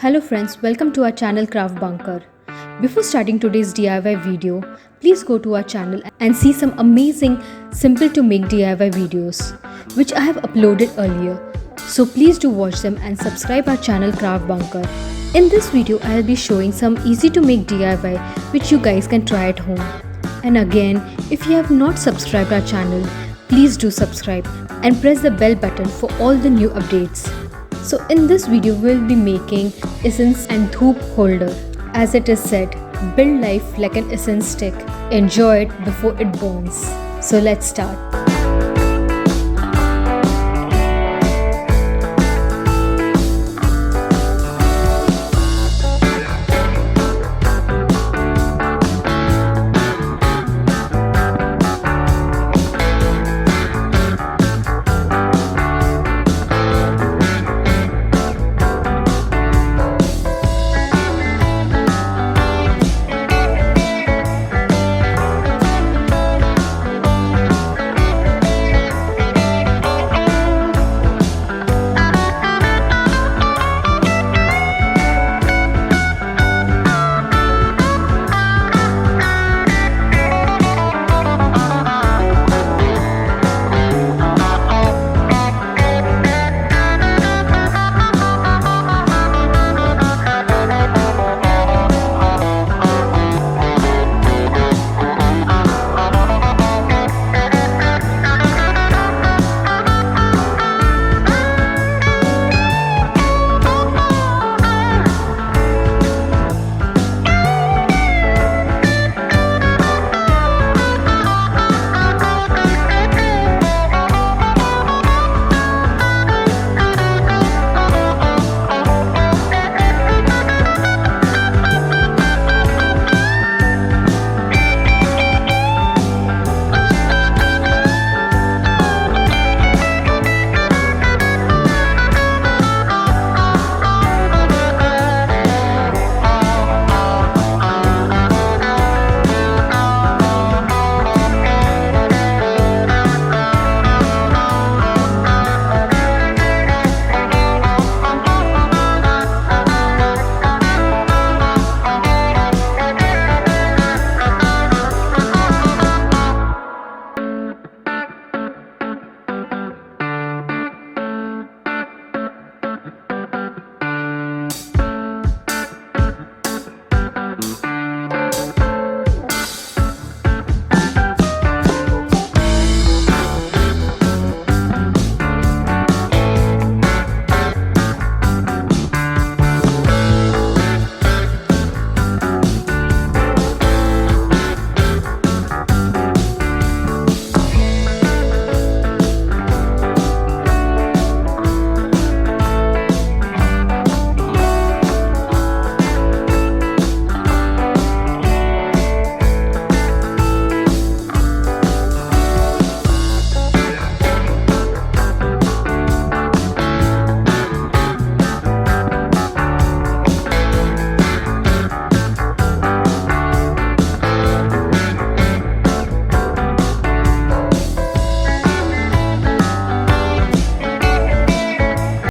Hello friends, welcome to our channel Craft Bunker. Before starting today's DIY video, please go to our channel and see some amazing simple to make DIY videos which I have uploaded earlier. So please do watch them and subscribe our channel Craft Bunker. In this video, I will be showing some easy to make DIY which you guys can try at home. And again, if you have not subscribed our channel, please do subscribe and press the bell button for all the new updates. So in this video we will be making incense and dhoop holder. As it is said, build life like an incense stick. Enjoy it before it burns. So let's start.